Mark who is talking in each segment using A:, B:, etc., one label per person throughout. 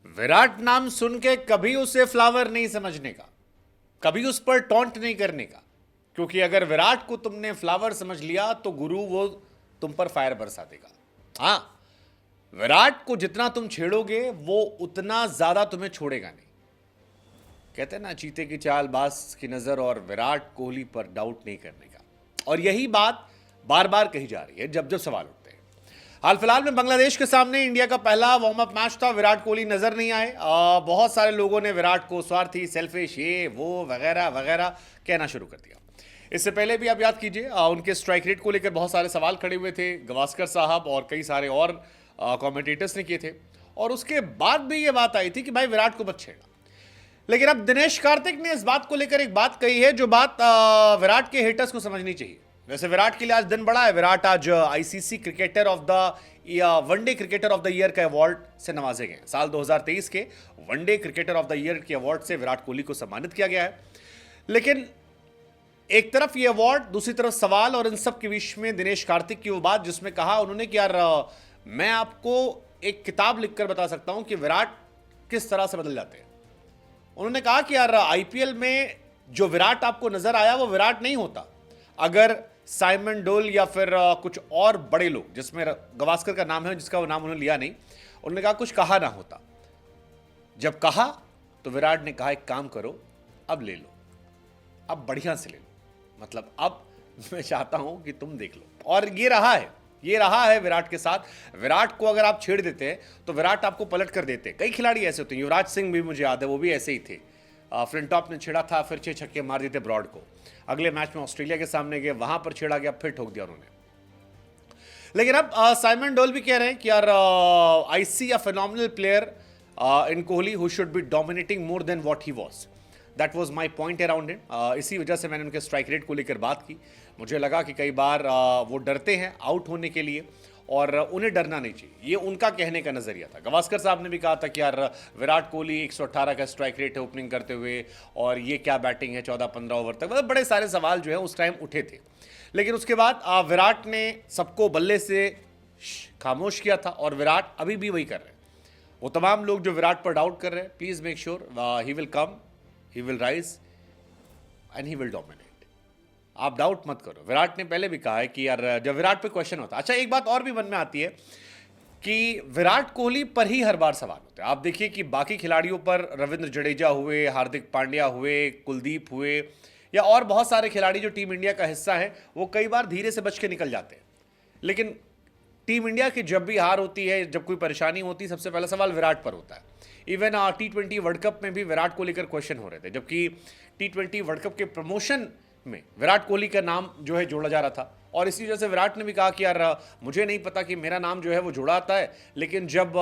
A: विराट नाम सुन के कभी उसे फ्लावर नहीं समझने का, कभी उस पर टॉन्ट नहीं करने का, क्योंकि अगर विराट को तुमने फ्लावर समझ लिया तो गुरु वो तुम पर फायर बरसा देगा। हाँ, विराट को जितना तुम छेड़ोगे वो उतना ज्यादा तुम्हें छोड़ेगा नहीं। कहते हैं ना, चीते की चाल बाज की नजर, और विराट कोहली पर डाउट नहीं करने का। और यही बात बार बार कही जा रही है जब जब सवाल उठते हैं। हाल फिलहाल में बांग्लादेश के सामने इंडिया का पहला वार्म अप मैच था। विराट कोहली नजर नहीं आए। बहुत सारे लोगों ने विराट को स्वार्थी, सेल्फिश, ये वो वगैरह वगैरह कहना शुरू कर दिया। इससे पहले भी आप याद कीजिए, उनके स्ट्राइक रेट को लेकर बहुत सारे सवाल खड़े हुए थे। गावस्कर साहब और कई सारे और कमेंटेटर्स ने किए थे, और उसके बाद भी ये बात आई थी कि भाई विराट को मत छेड़ना। लेकिन अब दिनेश कार्तिक ने इस बात को लेकर एक बात कही है जो बात विराट के हेटर्स को समझनी चाहिए। वैसे विराट के लिए आज दिन बड़ा है। विराट आज ICC cricketer of the one day cricketer of the year के अवार्ड से नवाजे गए। साल 2023 के one day cricketer of the year के अवार्ड से विराट कोहली को सम्मानित किया गया है। लेकिन एक तरफ ये अवार्ड, दूसरी तरफ सवाल, और इन सब के बीच में दिनेश कार्तिक की वो बात जिसमें कहा उन्होंने कि यार मैं आपको एक किताब लिखकर बता सकता हूं कि विराट किस तरह से बदल जाते हैं। उन्होंने कहा कि यार आईपीएल में जो विराट आपको नजर आया वो विराट नहीं होता अगर साइमन डोल या फिर कुछ और बड़े लोग, जिसमें गावस्कर का नाम है जिसका वो नाम उन्होंने लिया नहीं, उन्होंने कहा कुछ कहा ना होता। जब कहा तो विराट ने कहा एक काम करो, अब ले लो, अब बढ़िया से ले लो, मतलब अब मैं चाहता हूं कि तुम देख लो। और ये रहा है विराट के साथ। विराट को अगर आप छेड़ देते हैं तो विराट आपको पलट कर देते हैं। कई खिलाड़ी ऐसे होते हैं, युवराज सिंह भी मुझे याद है, वो भी ऐसे ही थे। फ्लिंटॉप ने छेड़ा था, फिर 6 छक्के मार दिए थे ब्रॉड को। अगले मैच में ऑस्ट्रेलिया के सामने गए, वहां पर छेड़ा गया, फिर ठोक दिया उन्होंने। लेकिन अब साइमन डोल भी कह रहे हैं कि यार I see a phenomenal player in Kohli who should be dominating more than what he was. That was my point around it. इसी वजह से मैंने उनके स्ट्राइक रेट को लेकर बात की। मुझे लगा कि कई बार वो डरते हैं आउट होने के लिए, और उन्हें डरना नहीं चाहिए। ये उनका कहने का नजरिया था। गावस्कर साहब ने भी कहा था कि यार विराट कोहली 118 का स्ट्राइक रेट है ओपनिंग करते हुए, और ये क्या बैटिंग है 14-15 ओवर तक। मतलब बड़े सारे सवाल जो है उस टाइम उठे थे। लेकिन उसके बाद विराट ने सबको बल्ले से खामोश किया था, और विराट अभी भी वही कर रहे हैं। वो तमाम लोग जो विराट पर डाउट कर रहे हैं, please make sure he will come, he will rise and he will dominate. आप डाउट मत करो। विराट ने पहले भी कहा है कि यार जब विराट पे क्वेश्चन होता है, अच्छा एक बात और भी मन में आती है कि विराट कोहली पर ही हर बार सवाल होते हैं। आप देखिए कि बाकी खिलाड़ियों पर, रविंद्र जडेजा हुए, हार्दिक पांड्या हुए, कुलदीप हुए, या और बहुत सारे खिलाड़ी जो टीम इंडिया का हिस्सा है, वो कई बार धीरे से बच के निकल जाते हैं। लेकिन टीम इंडिया की जब भी हार होती है, जब कोई परेशानी होती है, सबसे पहला सवाल विराट पर होता है। इवन T20 वर्ल्ड कप में भी विराट को लेकर क्वेश्चन हो रहे थे, जबकि T20 वर्ल्ड कप के प्रमोशन में विराट कोहली का नाम जो है जोड़ा जा रहा था। और इसी वजह से विराट ने भी कहा कि यार मुझे नहीं पता कि मेरा नाम जो है वो जोड़ा आता है, लेकिन जब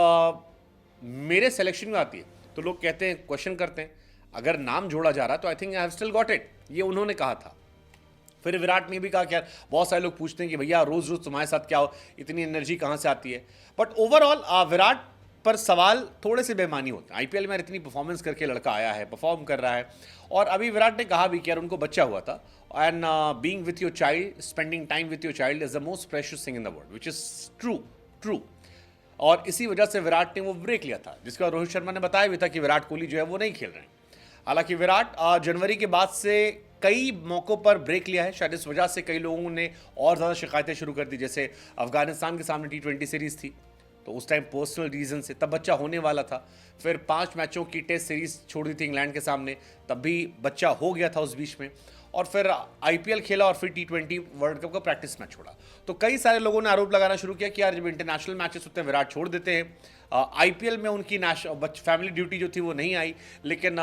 A: मेरे सिलेक्शन में आती है तो लोग कहते हैं, क्वेश्चन करते हैं, अगर नाम जोड़ा जा रहा है तो I think I have still got it. ये उन्होंने कहा था। फिर विराट ने भी कहा कि यार बहुत सारे लोग पूछते हैं कि भैया रोज रोज तुम्हारे साथ क्या हो, इतनी एनर्जी कहाँ से आती है। बट ओवरऑल विराट पर सवाल थोड़े से बेमानी होते हैं। आईपीएल में इतनी परफॉर्मेंस करके लड़का आया है, परफॉर्म कर रहा है, और अभी विराट ने कहा भी कि यार उनको बच्चा हुआ था, and being with your child, spending time with your child is the most precious thing in the world, which is true. और इसी वजह से विराट ने वो ब्रेक लिया था, जिसका रोहित शर्मा ने बताया भी था कि विराट कोहली जो है वो नहीं खेल रहे हैं। हालांकि विराट जनवरी के बाद से कई मौकों पर ब्रेक लिया है। शायद इस वजह से कई लोगों ने और ज़्यादा शिकायतें शुरू कर दी। जैसे अफगानिस्तान के सामने T20 सीरीज़ थी, तो उस टाइम पर्सनल रीज़न से तब बच्चा होने वाला था। फिर 5 मैचों की टेस्ट सीरीज़ छोड़ दी थी इंग्लैंड के सामने, तब भी बच्चा हो गया था उस बीच में। और फिर आईपीएल खेला, और फिर T20 वर्ल्ड कप का प्रैक्टिस मैच छोड़ा। तो कई सारे लोगों ने आरोप लगाना शुरू किया कि यार जब इंटरनेशनल मैचेस होते हैं विराट छोड़ देते हैं। आईपीएल में उनकी फैमिली ड्यूटी जो थी वो नहीं आई, लेकिन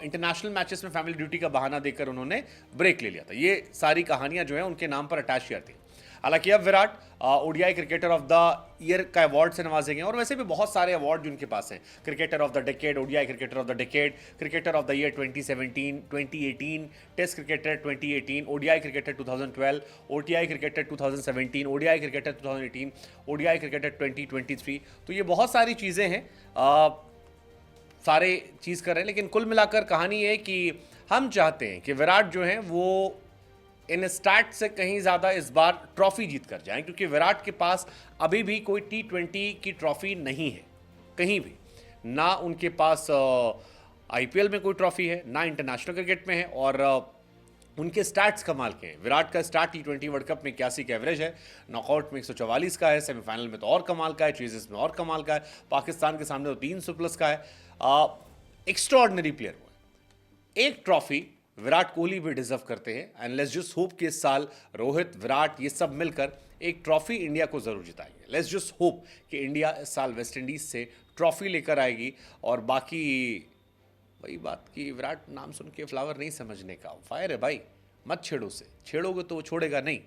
A: इंटरनेशनल मैचेस में फैमिली ड्यूटी का बहाना देकर उन्होंने ब्रेक ले लिया था। ये सारी कहानियां जो है उनके नाम पर अटैच किया थी। हालांकि अब Virat ODI cricketer of the year का अवार्ड से नवाजे गए, और वैसे भी बहुत सारे अवार्ड जो उनके पास हैं। Cricketer of the decade, ODI cricketer of the decade, cricketer of the year 2017, 2018, test cricketer 2018, ODI cricketer 2012, ODI cricketer 2017, ODI cricketer 2018, ODI cricketer 2023। तो ये बहुत सारी चीज़ें हैं, सारे चीज़ कर रहे हैं। लेकिन कुल मिलाकर कहानी ये है कि हम चाहते हैं कि विराट जो है वो इन स्टैट से कहीं ज़्यादा इस बार ट्रॉफी जीत कर जाएं, क्योंकि विराट के पास अभी भी कोई T20 की ट्रॉफी नहीं है कहीं भी। ना उनके पास आईपीएल में कोई ट्रॉफी है, ना इंटरनेशनल क्रिकेट में है, और उनके स्टैट्स कमाल के हैं। विराट का स्टार्ट T20 वर्ल्ड कप में 81 का एवरेज है, नॉकआउट में 144 का है, सेमीफाइनल में तो और कमाल का है, चेजेस में और कमाल का है, पाकिस्तान के सामने तो 300 प्लस का है। एक्स्ट्रॉर्डनरी प्लेयर वो है। एक ट्रॉफी विराट कोहली भी डिजर्व करते हैं, एंड लेट्स जस्ट होप कि इस साल रोहित, विराट ये सब मिलकर एक ट्रॉफी इंडिया को जरूर जिताएंगे। लेट्स जस्ट होप कि इंडिया इस साल वेस्ट इंडीज से ट्रॉफी लेकर आएगी। और बाकी वही बात कि विराट नाम सुन के फ्लावर नहीं समझने का, फायर है भाई, मत छेड़ो उसे, छेड़ोगे तो वो छोड़ेगा नहीं।